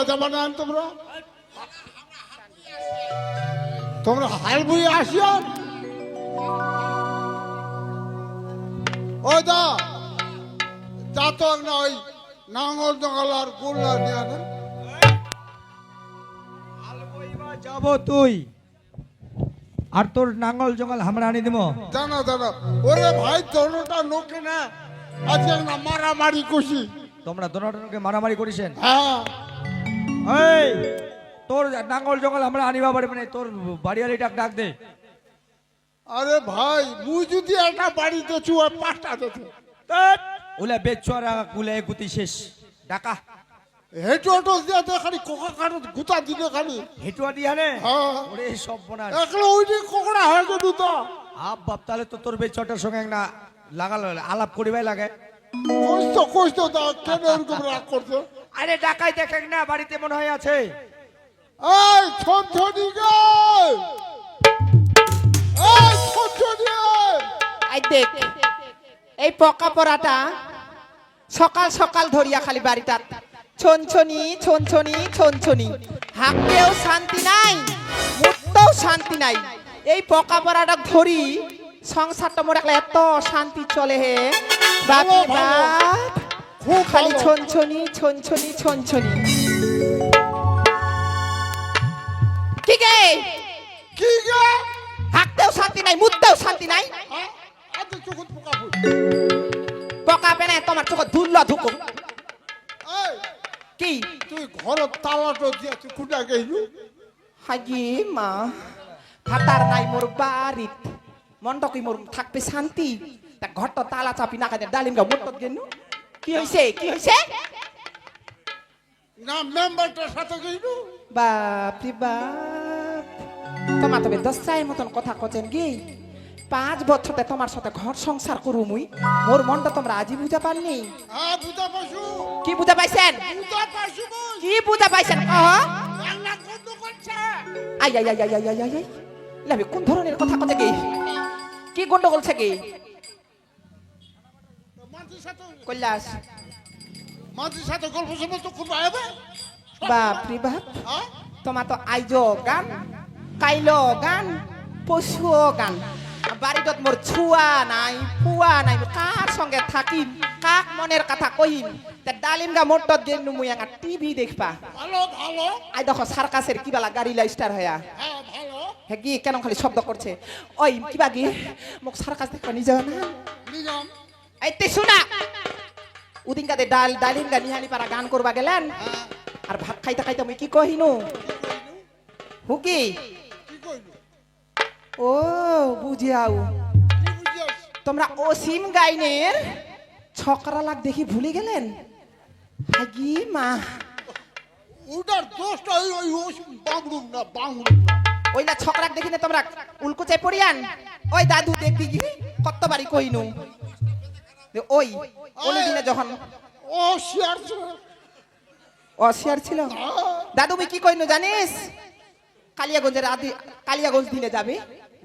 যাবা না তোমরা তোমরা হাল বই আসিয়া ওই দা যা তো না ওই নাঙ্গল জঙ্গল আর গোল্লা নিয়ে আনে যাব তুই আর তোর নাঙ্গল জঙ্গল আমরা আনি দিব জানা জানা ওরে ভাই তোরটা নোকে না আজকে না মারামারি খুশি তোমরা দোনোকে মারামারি করিছেন হ্যাঁ এই তোর নাঙ্গল জঙ্গল আমরা আনিবা পারি মানে তোর বাড়িয়ালি ডাক দে আরে ভাই মুই যদি একটা বাড়িতে চুয়া পাঁচটা দিতে ওলা বেচরা কুলে গুতি শেষ ডাকা হেঁটু হেঁটু দিয়ে তো খালি কোকা কাটো গুতা দিলে খালি হেটুয়া দিয়া নে হ্যাঁ ওরে সব বনার একলা ওইটি কোকড়া হয়ে গেল তো আপ বাপ তাহলে তো তোর বেচটার সঙ্গে একটা লাগাল আলাপ করিবাই লাগে কইতো তা কেন এরকম রাগ করছো আরে ডাকাই দেখেন না বাড়িতে মনে হয় আছে এই ছনছনি গে এই ছনছনি আই দেখ এই পকা পড়াটা সকাল সকাল ধরিয়া খালি বাড়িটা ছনছনি ছনছনি ছনছনি হাঁকতেও শান্তি নাই মুখতেও শান্তি নাই এই পকা পড়াটা ধরি সংসারটা মোর একলা এত শান্তি চলে হে বাপি বাপ খুব খালি ভালো। ছনছনি ছনছনি ছনছনি কি গে কি গে হাঁকতেও শান্তি নাই মুখতেও শান্তি নাই এত চোখত পোকা ফুট পকা পেনে তোমার চোখ ধুল্লা ধুকো এই কি তুই ঘর তালাটো দিয়ে তুই কুটা গেলু হাগি মা ভাতার নাই মোর বাড়িত মনটা কি মোর থাকবে শান্তি তা ঘরটা তালা চাপি না কাজে ডালিম গা মোটত গেনু কি হইছে কি হইছে না মেম্বারটার সাথে গেলু বাপ রে বাপ তোমার তবে দশাইয়ের মতন কথা কছেন কি 5 বছরতে তোমার সাথে ঘর সংসার করু মুই মোর মনটা তোমরা আজই বুঝা পাননি হ্যাঁ বুঝা পাইছু কি বুঝা পাইছেন বুঝা পাইছু বল কি বুঝা পাইছেন আহ রান্না বন্ধ করছে I I I I I I I লাভে কোন ধরনের কথা কথা কি গন্ডগোল থাকে মাঝির সাথে কৈলাস মাঝির সাথে গল্প শুনে তো খুব আইবে বাপ রে বাপ হ্যাঁ তোমার তো আইজো গান কাইলো গান পশুও গান বাড়িত মোর ছুয়া নাই ফুয়া নাই কার সঙ্গে থাকিম কাক মনের কথা কহিম তা ডালিম গা মোটত গেনু মুই একটা টিভি দেখবা ভালো ভালো আই দেখো সার্কাসের কিবালা গাড়ি স্টার হয়া হ্যাঁ ভালো হ্যাঁ গিয়ে কেন খালি শব্দ করছে ওই কিবা গিয়ে মোক সার্কাস দেখবা নিয়ে যাও না নিজাম এই তে শোনা উদিন কাতে ডালিম গা নিহানি পারা গান করবা গেলেন হ্যাঁ আর ভাত খাইতে খাইতে আমি কি কহিনু হুকি কি কইলু ও বুঝিয়াও কি বুঝিয়াস তোমরা অসীম গাইনের ছকরা লাগ দেখি ভুলে গেলেন হাগি মা ওটার দোষটা ওই বাংরুম না বাংরুম না ওই না ছকরাক দেখি না তোমরা উল্কুচাই পড়িয়ান ওই দাদু দেখবি কি কতবারই কইনু ওই ওই দিনে যখন ও শিয়ার অশিয়ার ছিল দাদু আমি কি কইনু জানিস কালিয়াগঞ্জের কালিয়াগঞ্জ দিনে যাবে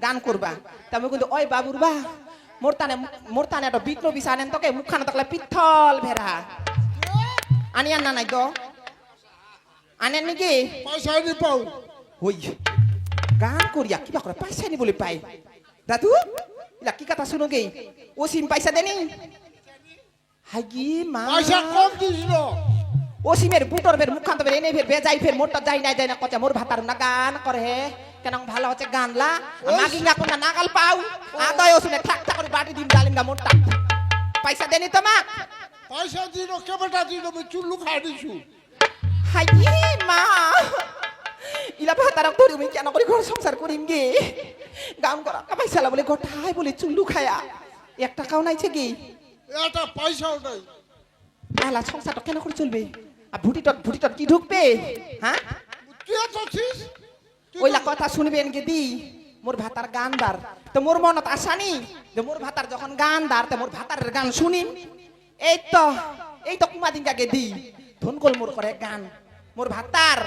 গান করবা তা আমি কিন্তু ওই বাবুর বা মোরতানে একটা বিট্র বিষ আনেন তোকে মুখখানা তকলে পিথল ভেড়া আনিয়ান না নাই তো আনেন নাকি পয়সা নি পাও ওই গান করিয়া কিবা করে পয়সা নি বলে পাই দাদু ইলা কি কথা শুনো গে ও সিম পয়সা দেনি হাগি মা পয়সা কম দিছিল ওসিমের বুটর ফের মুখান্ত ফের এনে ফের বেজাই ফের মোটটা যাই না কচা মোর ভাতার না গান করে হে কেন ভালো হচ্ছে গানলা মাগিঙ্গা কোন নাগাল পাও আদয় ওসিনে ঠাক ঠাক করে বাটি দিম ডালিঙ্গা মোটটা পয়সা দেনি তোমা পয়সা দিল কেবটা দিল আমি চুল্লু খাই দিছু হাই মা ইলা ভাতার ধরি আমি কেন করে ঘর সংসার করিম গে গান করা পয়সা বলে গোটাই বলে চুল্লু খায়া 1 টাকাও নাইছে কি এটা পয়সাও নাই আলা সংসারটা কেন করে চলবে আর ভুটিটট কি ঢুকবে হ্যাঁ তুই তো ছিস ওইলা কথা শুনবেন গে দি মোর ভাতার গান দার তো মোর মনত আসানি যে মোর ভাতার যখন গান দার তো মোর ভাতারের গান শুনিম এই তো কুমাদিন গে দি ধনকল মোর করে গান মোর ভাতার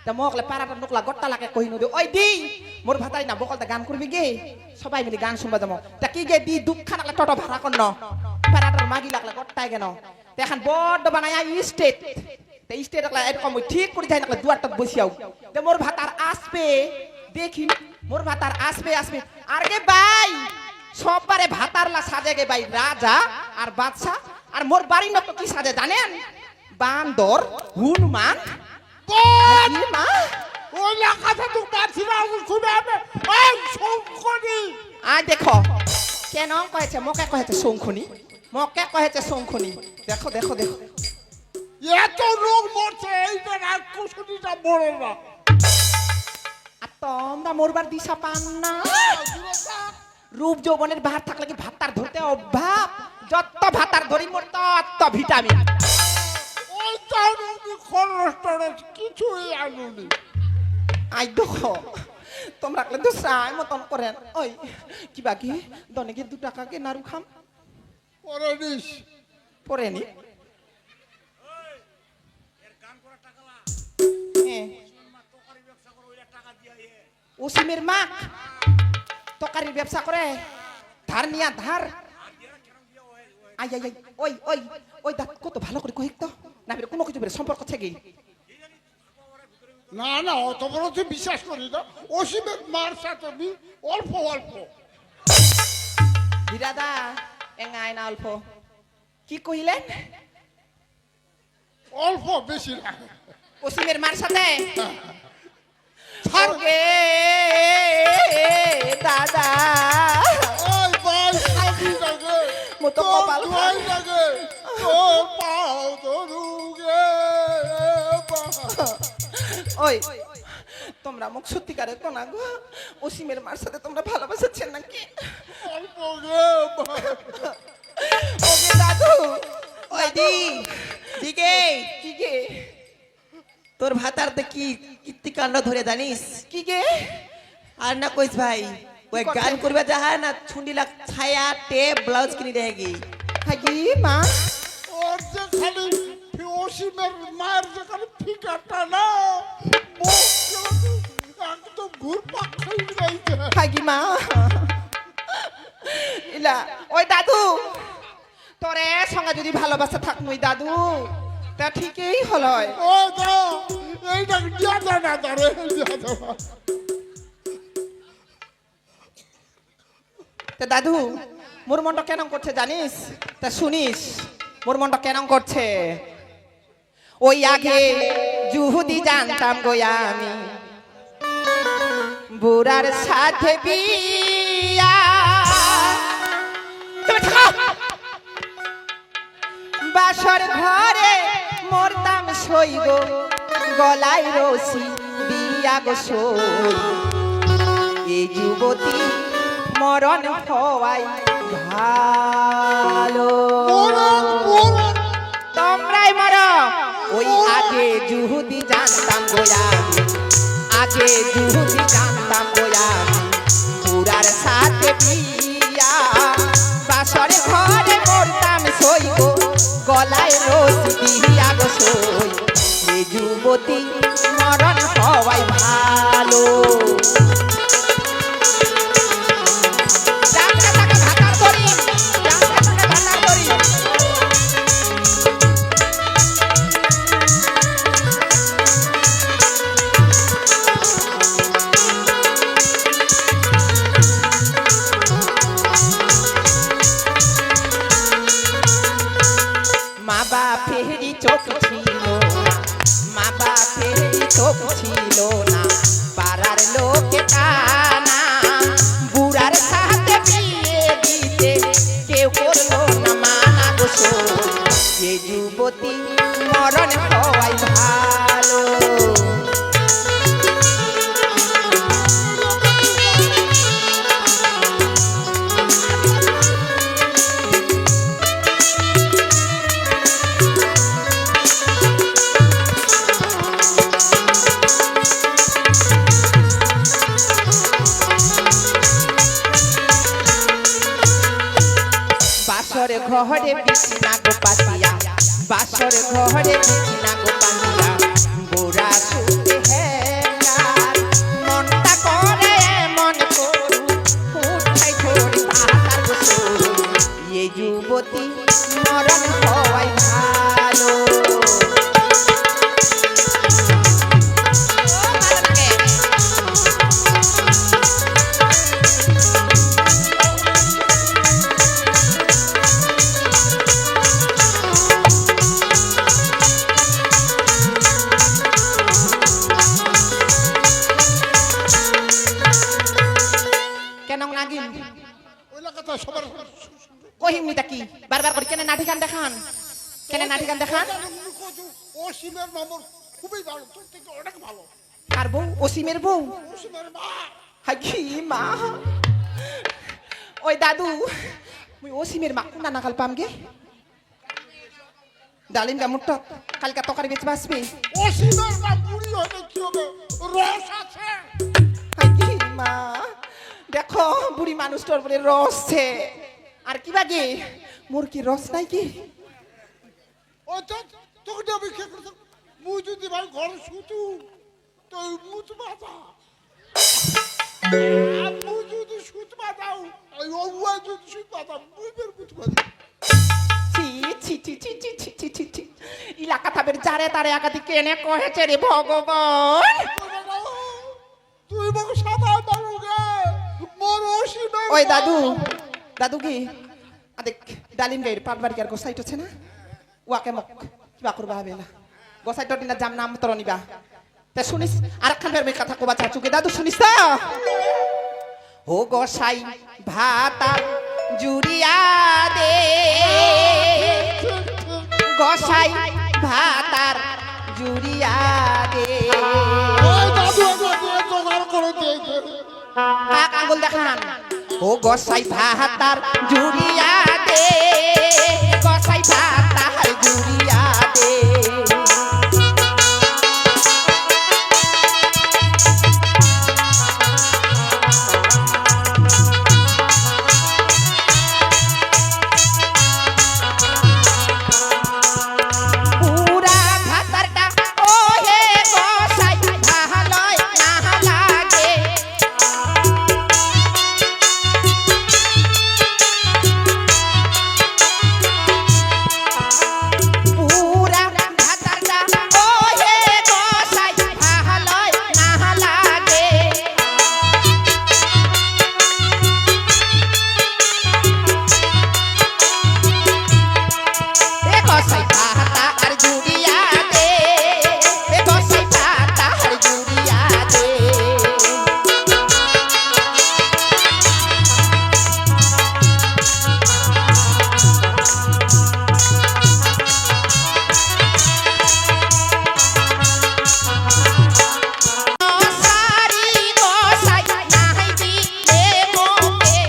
তা মকলে পারাটা নকলা গট্টা লাগে কহিনু দে ওই দি মোর ভাতাই না বকলতে গান করবি গে সবাই মিলে গান শুনবা যাবো তা কি গে দি দুঃখা লাগলে টটো ভাড়া করন পারাটার মাগি লাগলে গট্টায় কেন এখন বড় বানায় স্টেট তে স্টেট একলা এরকম ঠিক করে যাই না দুয়ারটা বসিয়াও তে মোর ভাতার আসবে দেখি মোর ভাতার আসবে আসবে আর গে ভাই সববারে ভাতারলা সাজে গে ভাই রাজা আর বাদশা আর মোর বাড়ি না তো কি সাজে জানেন বান্দর হনুমান মা ওই লেখাটা তো পাচ্ছি না শুনে আমি এই শঙ্করী আয় দেখো কেন কয়েছে মোকে কয়েছে শঙ্খনি মোকে কয়েছে শঙ্খনি দেখো দেখো দেখো এত রোগ মরছে এইটা রাক্ষসনীটা মরে না আর তোমরা মরবার দিশা পান না রূপ যৌবনের বাহার থাকলে কি ভাতার ধরতে অভাব যত ভাতার ধরি মোর তত ভিটামিন ওই তাহলে খরচ টরচ কিছুই আনুনি আই দেখো তোমরা তো সাই মতন করেন ওই কি বাকি দনেকে 2 টাকা কে নারু খাম পরে নিস পরে নি ওসিমের মা তকারির ব্যবসা করে ধার নিয়া ধার আই আই আই ওই ওই ওই দা কত ভালো করে কহিক তো না বেরে কোনো কিছু বেরে সম্পর্ক থেকে না না অত বড় তুই বিশ্বাস করি না অসীমের মার সাথে আমি অল্প অল্প বিরাদা এঙ্গাই না অল্প কি কইলেন অল্প বেশি না ওসিমের মার সাথে ছাড় ওকে দাদা ওই ভাই সাথী লাগে মতো তোর কপাল দোয়াই লাগে ও পাও দরুগে ওই তোমরা মুখ সত্যিকারে তো না গো ওসিমের মার সাথে তোমরা ভালোবাসাচ্ছেন নাকি অল্প গে ওকে দাদু ওই দি দিকে কি গে তোর ভাতার তো কি কীর্তিকাণ্ড ধরে জানিস কি গে আর না কইস ভাই ওই কি করছে? গান করবে যাহা না ছুন্ডিলা ছায়া টেপ ব্লাউজ কিনে দেয়গি হাগি মা ওর যে খালি অসীমের মায়ের যে খালি ফিকারটা না একদম ঘুরপাক খাই যাইছে হাগি মা ইলা ওই দাদু তোরে সঙ্গে যদি ভালোবাসা থাকমই দাদু তা ঠিকই হলো ও দা এইটা দিয়া দা না ধরে দিয়া দা তা দাদু মোর মনটা কেন করছে জানিস তা শুনিস মোর মনটা কেন করছে ওই আগে জুহুদি জানতাম গো আমি বুড়ার সাথে বিয়া তুমি থাকো। বাসর ঘরে মরতাম সই গো গলায় রশি দিয়া গো সই এই যুবতী মরণ হওয়াই ভালো তোমরাই মরো ওই আগে জুহুদি জানতাম গোয়া আগে জুহুদি জানতাম গোয়া পুরার সাথে বিয়া বাসর ঘরে মরতাম সই গো গলায় রশি দিয়া গো সই এই যুবতী মরণ হওয়াই ভালো মা বাপেরই চোখ ছিল মা বাপেরই চোখ ছিল না পাড়ার লোকে কানা বুড়ার সাথে বিয়ে দিতে কেউ করলো না মানা গো যে যুবতী মরণ হওয়াই ভালো বাসর ঘরে বিছনা গো পাতিয়া বাসর ঘরে বিছনা গো পাতিয়া বুড়া শুতে হেঙ্গার মনটা করে মন করু উঠাই ধরি পাতার গো সরু এই যুবতী মরণ হওয়াই ভালো কহিমনিটা কি বারবার করে কেন নাটি গান দেখান কেন নাটি গান দেখান অসীমের নম্বর খুবই ভালো, তোর থেকে অনেক ভালো। আর বউ অসীমের বউ অসীমের মা হাই কি মা ওই দাদু মুই অসীমের মা কোন নাকাল পাম গে ডালিম গা মুট্ট কালকা তরকারি বেচবা আসবে অসীমের মা বুড়ি হলে কি হবে, রস আছে। হাই কি মা দেখো বুড়ি মানুষটার বলে রসছে আর কি বাগে মোর কি রস নাই কি ও তো তোকে আমি কে করতে মুই যদি ভাই ঘরে শুতু তো মুত বাতা মুই যদি শুত বাতাও এই ওয়া যদি শুত বাতা মুই বের মুত বাতা ছি ছি ছি ছি ছি ছি ছি ছি ছি ইলাকা থাবের যারে তারে একাদি কেনে কহেছে রে ভগবান তুই মোক সাদা দারুগে মোর অসীমের ওই মা। দাদু দাদু কি আদেক ডালিম গাইর পাটবাড়ি আর গোসাইট আছে না ওয়াকে মক কিবা করবা বেলা গোসাইট দিনা জাম নাম তর নিবা তে শুনিস আরেকখান ফের মেয়ে কথা কোবা চাচুকে দাদু শুনিস তো ও গোসাই ভাতার জুড়িয়া দে গোসাই ভাতার জুড়িয়া দে ওই দাদু দাদু জোগাড় করে দে কাক আঙ্গুল দেখান ও গোসাই ভাতার জুড়িয়া দে গোসাই ভাতার জুড়িয়া দে পুরা ভাতারটা ও হে গোসাই ভালোই না লাগে পুরা ভাতারটা ও হে গোসাই ভালোই না লাগে এ গোসাই ভাতার জুড়িয়া দে এ গোসাই ভাতার জুড়িয়া দে সারি গোসাই নাহি দিলে মোকে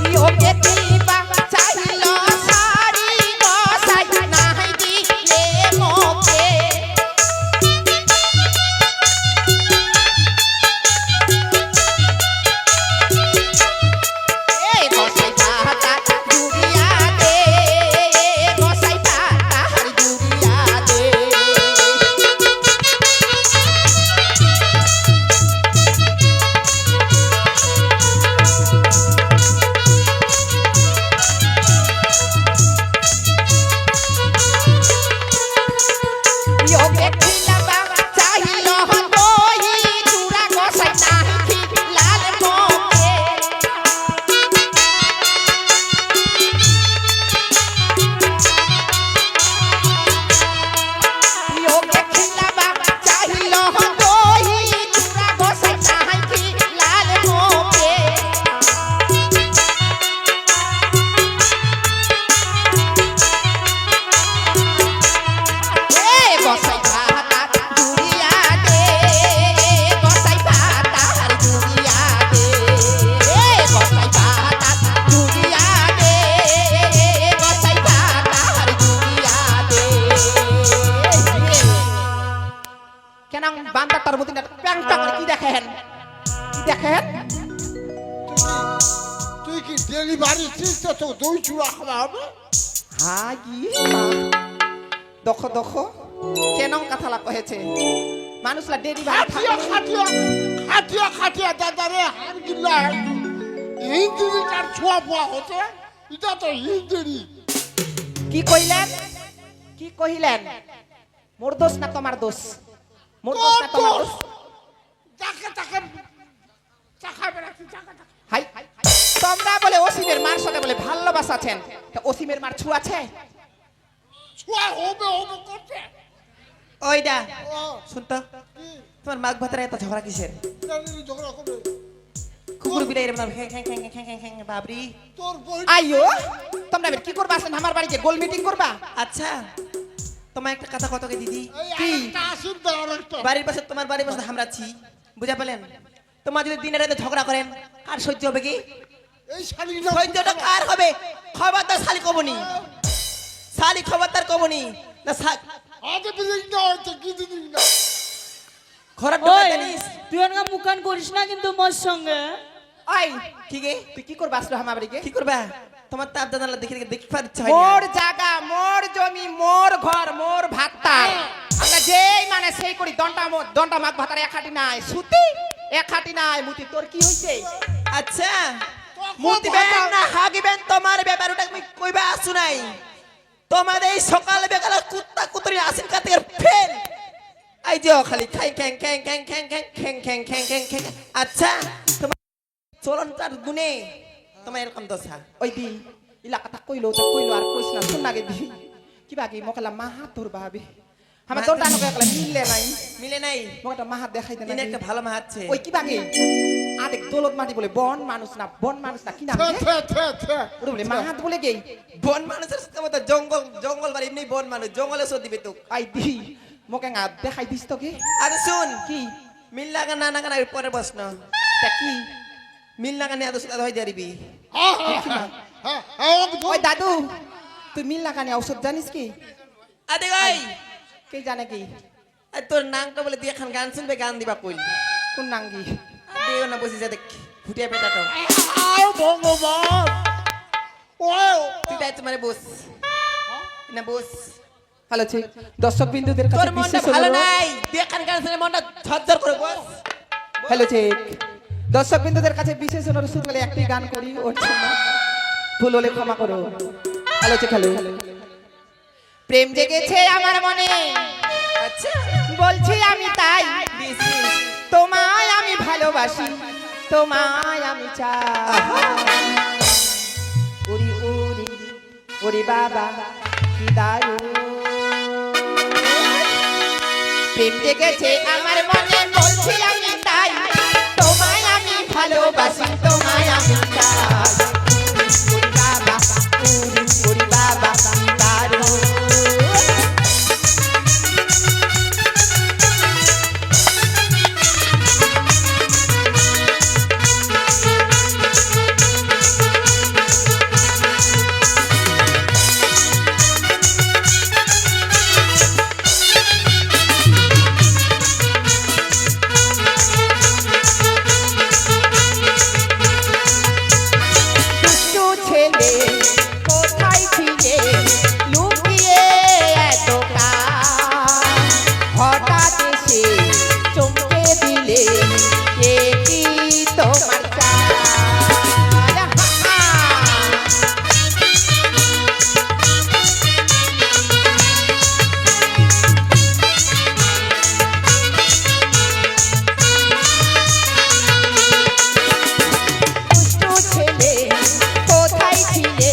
ইয়োকে দিবা চাইল সারি গোসাই নাহি দিলে মোকে এ গোসাই ভাতার জুড়িয়া দে গোসাই ভাতার জুড়িয়া দে ইয়োকে দিবা চাইল দই চূড়া গোসাই নাহি লাল মোকে ইয়োকে খিলাবা চাইল দই চূড়া গোসাই নাহি লাল মোকে এ গোসাই ভাতার জুড়িয়া দে গোসাই ভাতার জুড়িয়া দে এ গোসাই ভাতার জুড়িয়া দে গোসাই ভাতার জুড়িয়া দে কেন বান্দাটার মধ্যে প্যাংটা করে কি দেখেন কি দেখেন তুই কি ডেলিভারি চিন্তা তো দই চূড়া খাওয়া হবে? হ্যাঁ কি দখ দখ কেন কথা লাগ হয়েছে মানুষলা ডেলিভারি খাটিয়া খাটিয়া খাটিয়া খাটিয়া দাদারে হার গিলা হিন্দি তার ছোঁয়া পোয়া হচ্ছে এটা তো হিন্দি কি কইলেন কি কহিলেন মোর দোষ না তোমার দোষ মোর দোষ না তোমার দোষ যাকে তাকে চাকা বেড়াচ্ছি চাকা চাকা হাই তোমরা বলে অসীমের মার সাথে বলে ভালোবাসাছেন তা অসীমের মার ছু আছে ছোঁয়া হবে হবে করছে ওইটা ও, শুনতো কি? তোমার মাঘ ভাতারে এত ঝগড়া কিসের জানি ঝগড়া করবে। কুকুর বিলাই এরকম খ্যাং খ্যাং খ্যাং খ্যাং খ্যাং খ্যাং বাবরি তোর বই আইও তোমরা এবার কি করবা আসলে আমার বাড়িতে গোল মিটিং করবা আচ্ছা তোমার একটা কথা কতকে দিদি কি? আরেকটা আসুন তো আরেকটা। বাড়ির পাশে তোমার বাড়ির পাশে হামরাচ্ছি বুঝা পেলেন তোমার যদি দিনে রাতে ঝগড়া করেন কার সহ্য হবে কি এই শালিটা সহ্যটা কার হবে খবরদার শালি কবনি শালি খবরদার কবনি না আজ বিদিন না হচ্ছে কি দিন না। খরার ওই ডোকা জানিস তুই অনকা মুখান করিস না কিন্তু মোর সঙ্গে ওই কি গে তুই কি করবা আসলে আমার বাড়িতে কি করবা তোমার তাপ দাদালা দেখে দেখে দেখি পার ইচ্ছা হয় মোর জায়গা মোর জমি মোর ঘর মোর ভাতার আমরা যেই মানে সেই করি দন্টা মাছ ভাতার একাটি নাই সুতি একাটি নাই মুতি তোর কি হইছে আচ্ছা মুতিবেন না হাগিবেন তোমার ব্যাপার ওটা আমি কইবা আসু নাই তোমার এই সকাল বেকার কুত্তা কুতরি আসেন কাতে ফেল আই যে খালি খাই খ্যাং খ্যাং খ্যাং খ্যাং খ্যাং খ্যাং খ্যাং খ্যাং খ্যাং খ্যাং আচ্ছা তোমার চলনটার গুনে তোমার এরকম দশা ওই দি ইলা কথা কইলো আর কইস না শুন নাগে দি কি বাকি মকলা মাহা তোর ভাবি আমার দন্টা নকে একলা মিললে নাই মিলে নাই মকটা মাহা দেখাই দে দিনে না একটা ভালো মাহাচ্ছে ওই কি বাকি আদেক দৌলত মাটি বলে বন মানুষ না কি নাম থে, রে? The, the, the. ওরে বলে মাহাত বলে গেই বন মানুষের সাথে মতো জঙ্গল জঙ্গল বাড়ি এমনি বন মানুষ জঙ্গলে সর দিবে তো আই দি মকে না দেখাই দিস তো কি আরে শুন কি মিল লাগা না না পরে প্রশ্ন তা কি মিল লাগা নিয়ে আদর্শ হয়ে যাবি হ্যাঁ, হ্যাঁ, হ্যাঁ, হ্যাঁ, একদম। ওই দাদু তুই মিল লাগানি ঔষধ জানিস কি আরে ভাই কে জানে কি আর তোর নাংটা বলে দিয়ে এখন গান শুনবে গান দিবা কইল কোন নাঙ্গি দিও না বসে যা দেখ ফুটিয়া পেটাটো আয় ভগবান। ওই, তুই তাই তোমারে বস না বস ভালো আছে দর্শক বিন্দুদের তোর কাছে মনটা বিশেষ ভালো অনুরোধ। নাই তুই এখন গান শুনে মনটা ঝরঝর করে বস হ্যালো চেক দর্শক বিন্দুদের কাছে বিশেষ অনুরোধ শুধু বলে একটি গান করি ওর জন্য ভুল হলে ক্ষমা করো হ্যালো চেক হ্যালো প্রেম জেগেছে আমার মনে আচ্ছা বলছি আমি তাই দিস দিস তোমায় আমি ভালোবাসি তোমায় আমি চাই উড়ি উড়ি উড়ি বাবা কি দারুণ প্রেম জেগেছে আমার মনে বলছি আমি তাই তোমায় আমি ভালোবাসি তোমায় আমি চাই উড়ি বাবা উড়ি বাবা কি দারুণ দুষ্টু ছেলে কোথায় ছিলে লুকিয়ে এত কাল হঠাৎ এসে চমকে দিলে কে কি তোমার চাল হা, হা। দুষ্টু ছেলে কোথায় ছিলে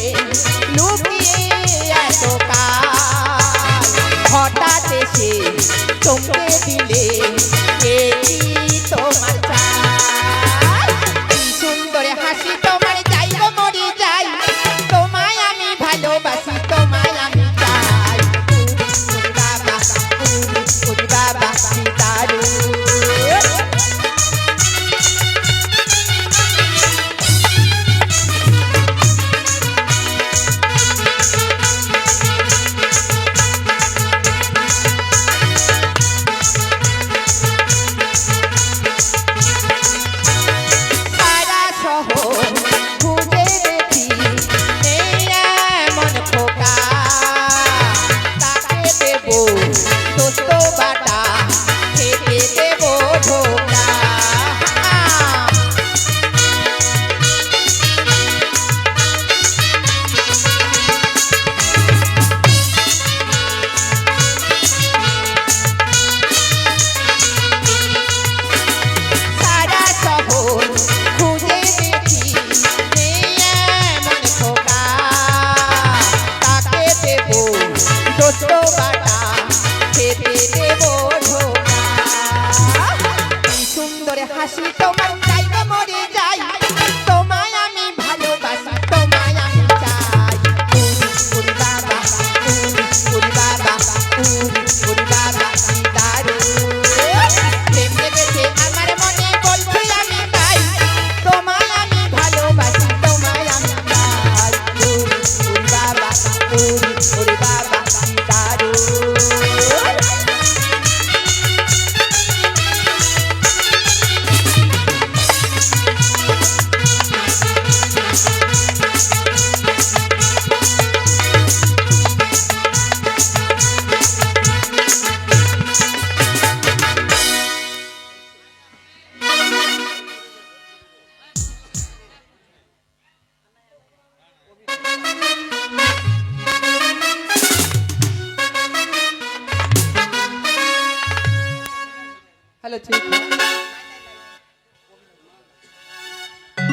লুকিয়ে এত কাল হঠাৎ এসে চমকে দিলে কে কি তোমার চাল কি সুন্দর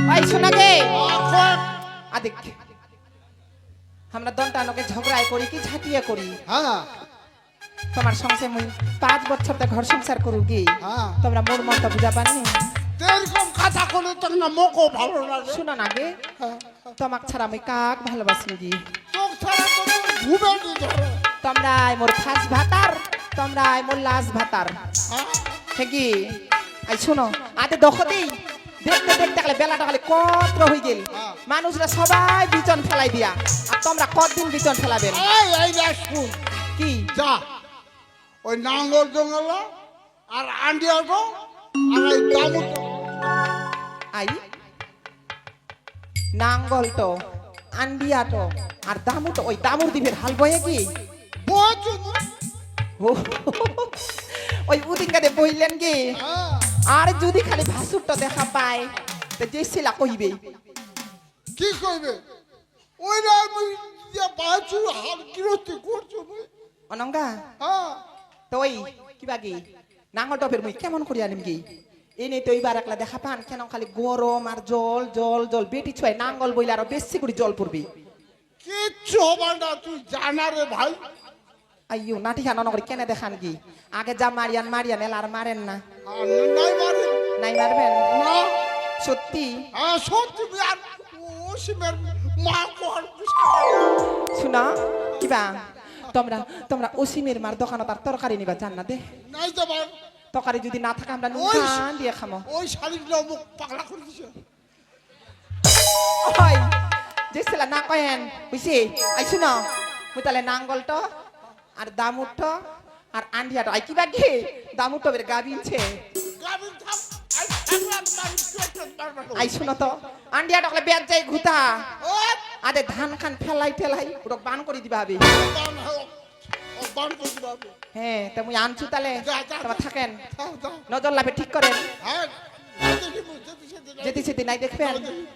ওই শোনা গে এখন আদিক আমরা দন্টানোকে ঝগড়ায় করি কি ঝাঁটিয়ে করি হ্যাঁ তোমার সংসার মুই 5 বছর তে ঘর সংসার করু কি হ্যাঁ তোমরা মোর মনটা বুঝা পানি এরকম কথা করলে তো না মোকো ভালো লাগে শোনো না গে তোমাক ছাড়া আমি কাক ভালোবাসি কি চোখ ছাড়া তো ঘুমে নি ধরে তোমরাই মোর ফাঁস ভাতার তোমরাই মোর লাশ ভাতার হ্যাঁ ঠিকই আই শোনো আতে দখতেই দেখতে দেখতে গেলে বেলাটা খালি কত হয়ে গেল মানুষরা সবাই বিচন ফেলাই দিয়া আর তোমরা কতদিন বিচন ফেলাবেন এই রে শুন কি যা ওই নাঙ্গল জঙ্গল আর আন্ডিয়া গো আর এই দামুট আই নাঙ্গলটো আন্ডিয়াটো আর দামুটো ওই দামুর দ্বীপের হাল বয়ে কি বচু ও, ওই উদিনকাতে বইলেন কি হ্যাঁ আর যদি খালি ভাসুরটা দেখা পায় তো যে শিলা কইবে কি কইবে ওই না মুই যে বাচু হাল কিরতি করছো মুই অনঙ্গা হ্যাঁ তো ওই কিবা কি নাঙ্গল টপের মুই কেমন করি আনিম কি এনে তো এইবার একলা দেখা পান কেন খালি গরম আর জল জল জল বেটি ছয় নাঙ্গল বইলে আরো বেশি করে জল পড়বি কিচ্ছু হবে না তুই জানা রে ভাই আইয়ো নাটি খান নগরী কেন দেখান কি আগে যা মারিয়ান মারিয়ান এলা আর মারেন না আর নাই মারে নাই মারবেন না সত্যি হ্যাঁ সত্যি মুই আর ওসিমের মা কোন শুনা কিবা তোমরা তোমরা অসীমের মার দোকানে তার তরকারি নিবা জান না দে নাই তো ভাই তরকারি যদি না থাকে আমরা ওই নুন দিয়ে খামো ওই শাড়িগুলো মুখ পাগলা করে দিছে ওই যে ছেলে না কয়েন বুঝছি আই শুনো মুই তাহলে নাঙ্গলটো আর দামুটো আর আন্ডিয়াটো আই কিবা কি দামুটো বের গাবিনছে গাবি থাম আই থাকলাম মারি চোট মারবা আই শুনো তো আন্ডিয়াটো কলে বেজ যাই ঘুতা ও আদে ধান খান ফেলাই ফেলাই ওটা বান করে দিবা হবে বান হো ও বান করে দিবা হ্যাঁ তা মুই আনছু তাহলে যা, যা, তোমার থাকেন যাও যাও নজর লাভে ঠিক করেন হ্যাঁ যেতে দিব যেতে যেতে সেতে নাই দেখবেন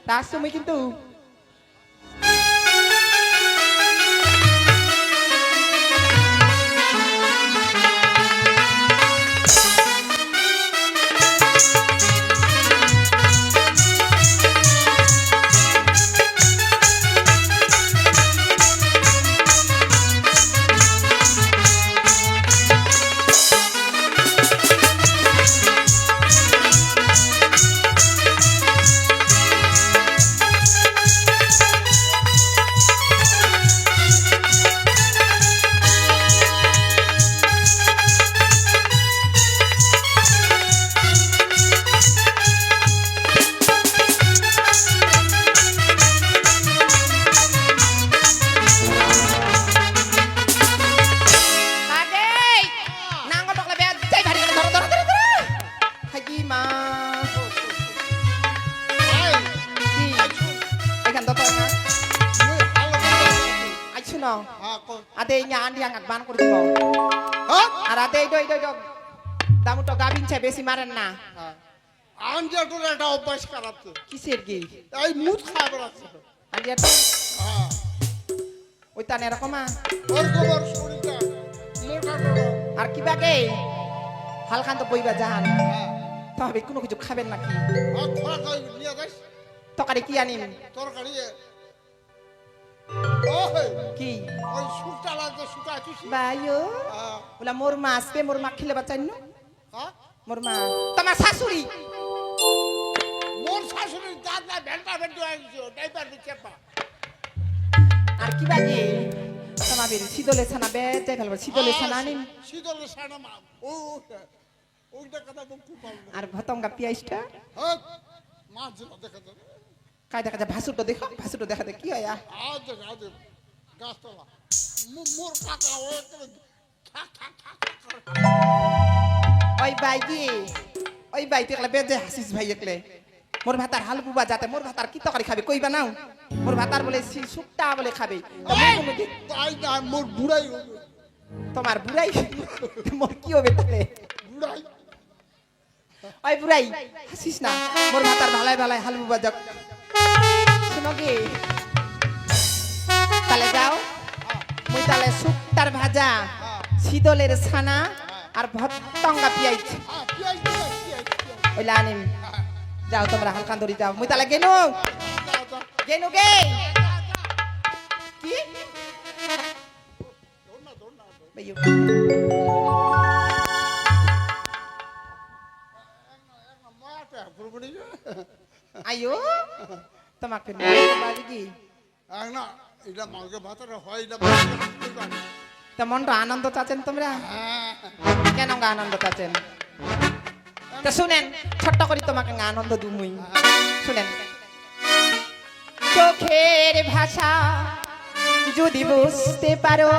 তার সময় কিন্তু আদে ইয়া আন্ডি আঙ্গাত বান করে দিব হ্যাঁ আর আদে দই দই দামুটো গাবিন চাই বেশি মারেন না আন্ডিয়া তোর একটা অভ্যাস করাচ্ছে কিসের কি এই মুখ খাবার আছে আন্ডিয়া তো হ্যাঁ ওই তানে এরকম ওর গোবর শরীরটা মোটা মোটা আর কি বাগে হালখান তো বইবা জাহান হ্যাঁ তবে কোনো কিছু খাবেন নাকি আর খোলা খাই নিয়ে যাস তরকারি কি আনিম তরকারি ওই কি ওই শুকটা লাগছে শুকা আছিস বায়ো হ্যাঁ বলা মোর মা আসবে মোর মা খেলে বাচ্চাই না হ্যাঁ মোর মা তোমার শাশুড়ি মোর শাশুড়ির দাঁত না ভেন্টা ভেন্টি হয়ে গেছে ডাইপার দিচ্ছে পা আর কি বাগে তোমার বেরি শীতলে ছানা বেজাই ফেলবো শীতলে ছানা আনিম শীতলের সানা মা ও ওইটা কথা খুব ভালো আর ভতঙ্গা পেঁয়াজটা হ্যাঁ মাছ যেটা দেখা যাবে কায় দেখা যায় ভাসুরটা দেখো ভাসুরটা দেখাতে কি হয় আজ গাছতলা মোর কাকা ও ঠাক ঠাক ঠাক করে ওই ভাই কি ওই ভাই তুই একলা বেজে হাসিস ভাই একলে মোর ভাতার হাল বুবা যাতে মোর ভাতার কি তরকারি খাবে কইবা নাও মোর ভাতার বলে শুকটা বলে খাবে তা মোর কোনো কি- তাই না মোর বুড়াই হবে তোমার বুড়াই মোর কি হবে তাহলে বুড়াই ওই বুড়াই হাসিস না মোর ভাতার ভালাই ভালাই হাল বুবা যাক শুনো কি তাহলে যাও মুই তাহলে শুকটার ভাজা শীতলের ছানা আর ভত্তঙ্গা পিয়াইছ হ্যাঁ পিয়াজ পিয়াজ পিয়াজ ওইলা আনিম যাও তোমরা হালকান ধরি যাও মুই তাহলে গেনু গেনু গে কি বেয়ু মাটা পুরোপুরি আয়ো তোমাকে নিয়ে বাড়ি কি না এটা মাকে ভাতারে হয় এটা তেমন আনন্দ চাচ্ছেন তোমরা হ্যাঁ কেন গা আনন্দ চাচ্ছেন তা শুনেন ছোট্ট করে তোমাকে আনন্দ দুমুই শুনেন চোখের ভাষা যদি বুঝতে পারো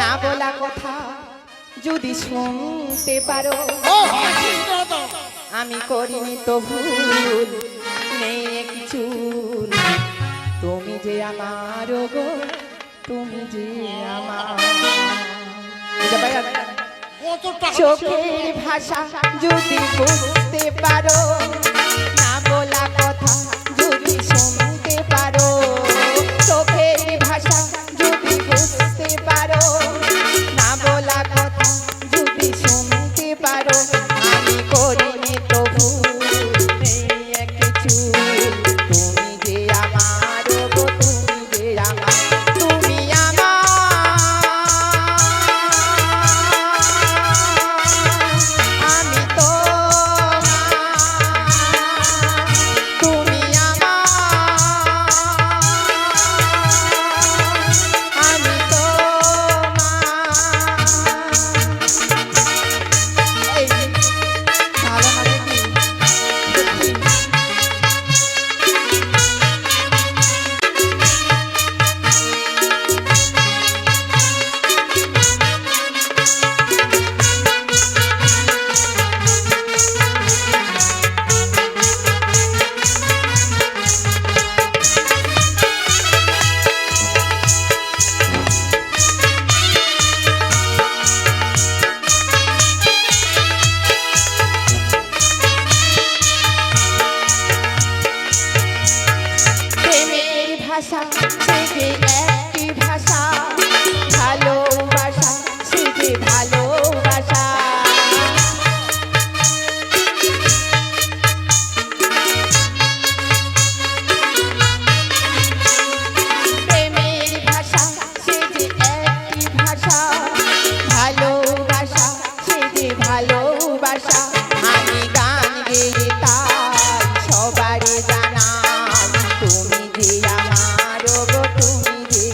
না বলা কথা যদি শুনতে পারো ও হাসি দাদা আমি করিনি তো ভুল নেই কিছু তুমি যে আমার গো তুমি যে আমার কত টাকা চোখের ভাষা যদি বুঝতে পারো না বলা কথা যদি শুনতে পারো চোখের ভাষা যদি বুঝতে পারো না বলা কথা যদি শুনতে পারো আমি করিনি তো ভুল নেই কিছু তুমি যে আমার গো তুমি যে আমার তুমি আমি তো তুমি আমি তো এই ভালো হবে কি প্রেমের ভাষা সে যে একটি ভাষা ভালোবাসা সে যে ভালোবাসা প্রেমের ভাষা সে যে একটি ভাষা ভালোবাসা সে যে ভালোবাসা আমি গান গেয়ে তাই সবারে জানাই তুমি যে আমার গো তুমি যে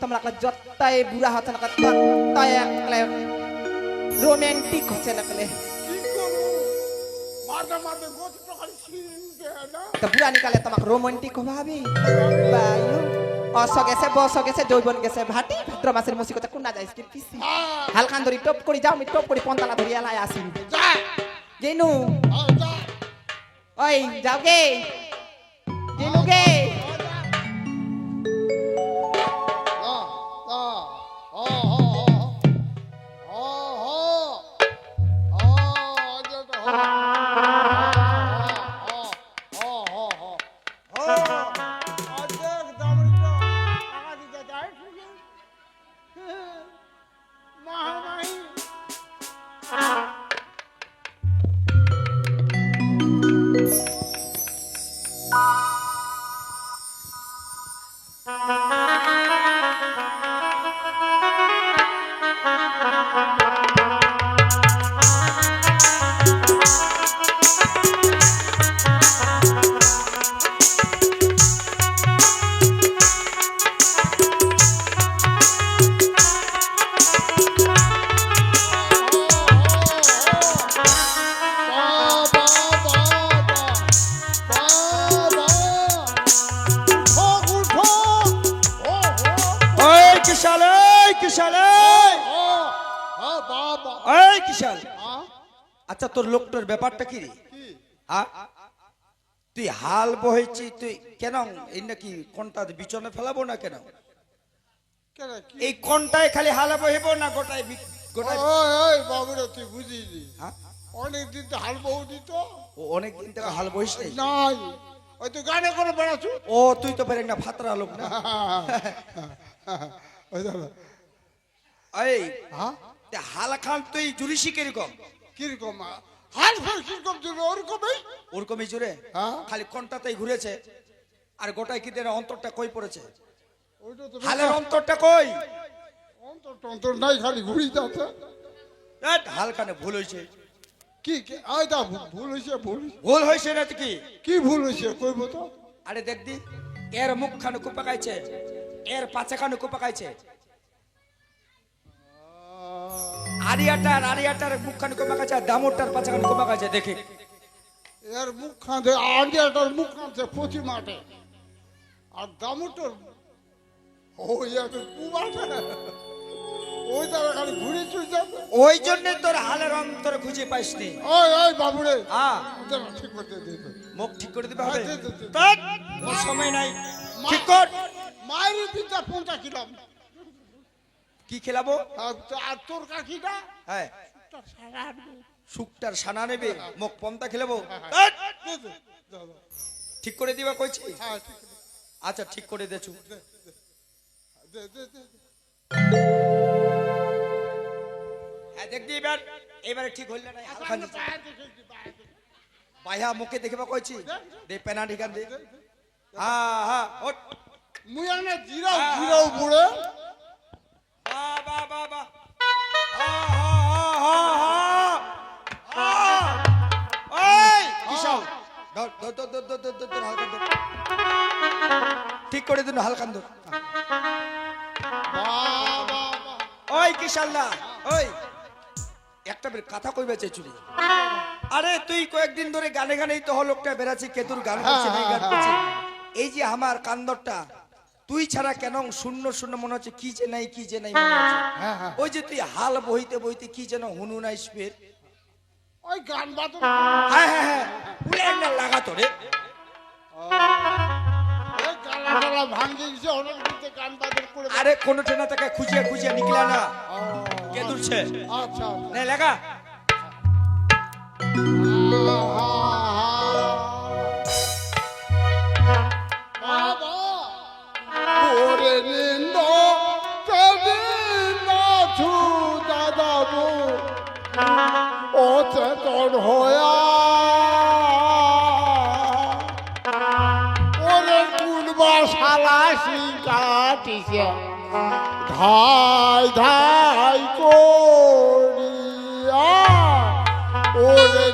তোমরা যতটাই বুড়া হচ্ছে না ততটাই রোমান্টিক হচ্ছে না কলে কি করবো মাঝে মাঝে গোছটা খালি ছিঁড়ে না তো বুড়া নিকালে তোমাকে রোমান্টিক ভাবি বায়ু অস গেছে বস গেছে জৈবন গেছে ভাটি ভাদ্র মাসের মুসি কথা কোনা যায় স্কিন পিসি হালকান ধরি টপ করি যাও আমি টপ করি পন্তালা ধরি এলাই আসি যা গেনু যা ওই যাও গে গেনু গে ওই কিশাল এই কিশাল এই কিশাল আচ্ছা তোর লোকটার ব্যাপারটা কি রে তুই হাল বহেছি তুই কেন এই নাকি কোনটা বিচনে ফেলাবো না কেন এই কোনটায় খালি হাল বহিব না গোটায় গোটায় বাবুরা তুই বুঝিনি অনেকদিন তো হাল বহু দিত ও অনেকদিন থেকে হাল বহিস নাই নাই ওই তো গানে করে বেড়াচ্ছ ও তুই তো পারি না ফাতরা লোক না এই হাল খান তুই জুরিসি কিরকম কিরকম হাল ফের কিরকম ছিল ওরকমই ওরকমই জুড়ে হ্যাঁ। খালি কোনটাতেই ঘুরেছে আর গোটায় কি দেন অন্তরটা কই পড়েছে ওইটা তো হালের অন্তরটা কই অন্তর টন্তর নাই খালি ঘুরি যাচ্ছে হাল কানে ভুল হয়েছে কি আয়দা ভুল হয়েছে ভুল হয়েছে না তো কি কি ভুল হয়েছে কইব তো আরে দেখদি এর মুখ খানে কুপাকাইছে এর পাছে খানে কুপাকাইছে আরিয়াটার মুখ খানে কুপাকাইছে আর দামোরটার পাছে খানে কুপাকাইছে দেখে এর মুখ খাঁদে আন্ডিয়াটার মুখ খাঁদছে প্রতি মাঠে আর দামুটার ওই একটা কুমাঠে ওই তারা খালি ঘুরে চলে যাবে ওই জন্য তোর হালের অন্তর খুঁজে পাইসনি ওই বাবুরে ঠিক করতে দে মুখ ঠিক করে দিতে হবে দে, দে, দে। ধ্যাৎ, ওর সময় নাই ঠিক কর মায়ের পিতা কোনটা কিলাম কি খেলাবো আর তোর কাকিটা হ্যাঁ তার সারা আনবে। শুকটার সানা নেবে মুখ পমতা খেলাবো হ্যাঁ, ধ্যাৎ, দে, দে, দে, দে। ঠিক করে দিবা কইছি হ্যাঁ ঠিক আছে। আচ্ছা ঠিক করে দেছু দে, দে, দে, দে। হ্যাঁ দেখবি এবারে ঠিক হইল না হালখান দিছে। পায়ে দেখেছি, পায়ে দেখেছি। ভাইয়া মুখে দেখিবা কইছি দে পেনা ঠিকান দে হ্যাঁ হ্যাঁ ওঠ মুই আনে জিরাও বুড়ে বাহ বাহ বাহ বাহ হা হা হা হা ওই কিশোর ধর ধর ধর ধর ধর ধর ধর হালকান ধর ঠিক করে দিন হালকান ধর ওই কিশাল্লা ওই একটা বের কথা কইবে চাইছুরি আরে তুই কয়েকদিন ধরে গানে গানেই তো লোকটা বেরাচ্ছি কেতুর গান করছে নাই গান করছে এই যে আমার কান্দরটা তুই ছাড়া কেন শূন্য শূন্য মনে হচ্ছে কি যে নাই মনে হচ্ছে ওই যে তুই হাল বইতে বইতে কি যেন হুনু নাই স্পের ওই গান বাদন হ্যাঁ হ্যাঁ হ্যাঁ উলেন না লাগাতো রে ওই গালা ভাঙে গেছে অনেক দিতে গান বাদন করে আরে কোন ট্রেনা থেকে খুঁজিয়া নিকলা না কেতুরছে আচ্ছা নে লাগা বাবা ওরে নিন্দ দাদাবু অচেতন হয়া ওরে কুলবা শালা শিকাটিছে ধাই ধাই করিয়া ওরে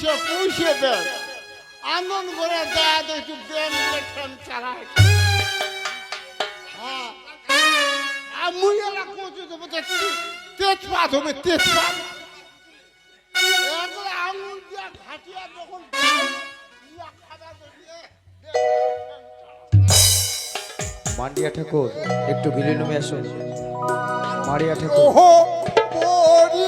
মানুষে পুষে দেন আনন্দ করে দেয় একটু ব্যায়াম ইলেকট্রন চালায় হ্যাঁ আর মুই এলা করছি দেবো তেজপাত হবে তেজপাত এরপরে আঙুল দিয়া ঘাটিয়া যখন খাবার মান্ডিয়া ঠাকুর একটু ভিলে নেমে আসুন মারিয়া ঠাকুর ওহো পরি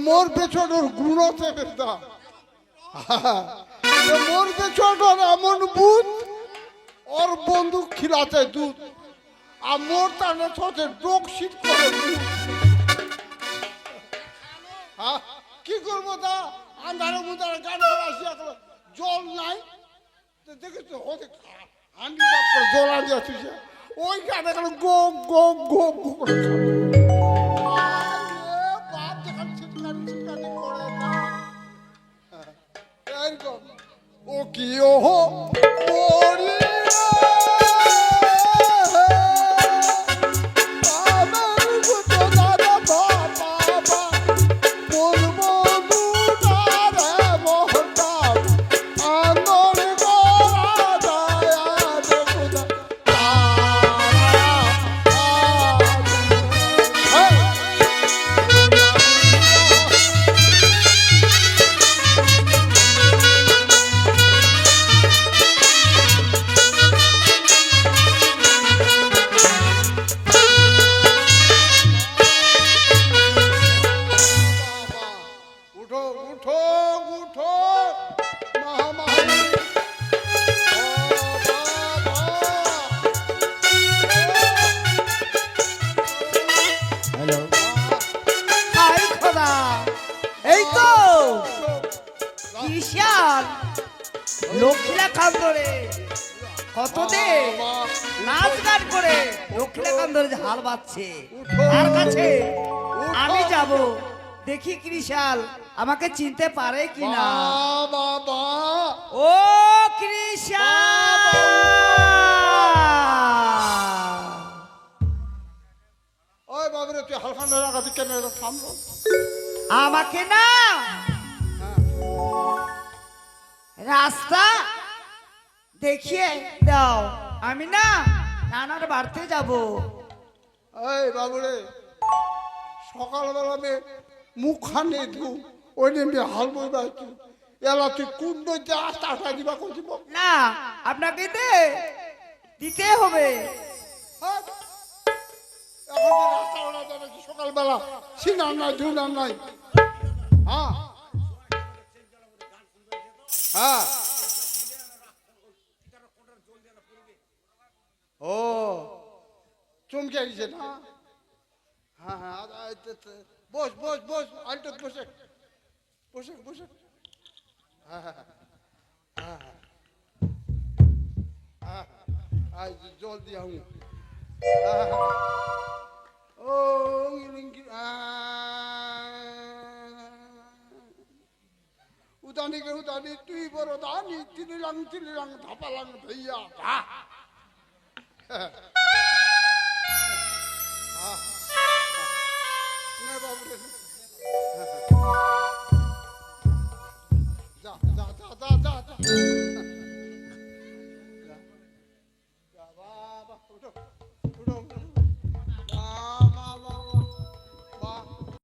মোর পেছনের গুণ থেকে মোর পেছনের এমন বুধ ওর বন্দুক খিলাতে দুধ আর মোর টানে ছোটে ডোক শীত করে দুধ হ্যাঁ কি করবো দা আন্ধারে মুদারে গান করে আসি জল নাই দেখেছো ওকে হান্ডি জল আনিয়া তুই ওই গানে গো গো গো গো করে ও কি ওহো পরি লক্ষ্মীকান্তরে কত দে নাচ গান করে লক্ষ্মীকান্তরে হাল বাজছে আর কাছে আমি যাব দেখি কৃষাল আমাকে চিনতে পারে কিনা বাবা ও কৃষাল ওই বাবুরে তুই হালকা লাগাতে কেন থামলো আমাকে না রাস্তা দেখিয়ে দাও আমি না নানার বাড়িতে যাব এই বাবুরে সকালবেলা মে মুখ খানে ধু ওই নিয়ে হাল বই বাড়ছি এলা তুই কোন নইতে আস্তা দিবা করছিস না আপনাকে দিতে হবে এখন যে রাস্তা ওরা যাবে কি সকালবেলা সিনার নাই ধুনার নাই হ্যাঁ হ্যাঁ ও চমকে গেছে না হ্যাঁ হ্যাঁ বস বস বস আলটো বসে বসে বসে হ্যাঁ হ্যাঁ হ্যাঁ হ্যাঁ হ্যাঁ জল দিয়া হুঁ ও উদানি কে উদানি তুই বড় দানি তিলিলাং ধাপালাং ভাইয়া ভা নে বাবু রে যা যা যা যা যা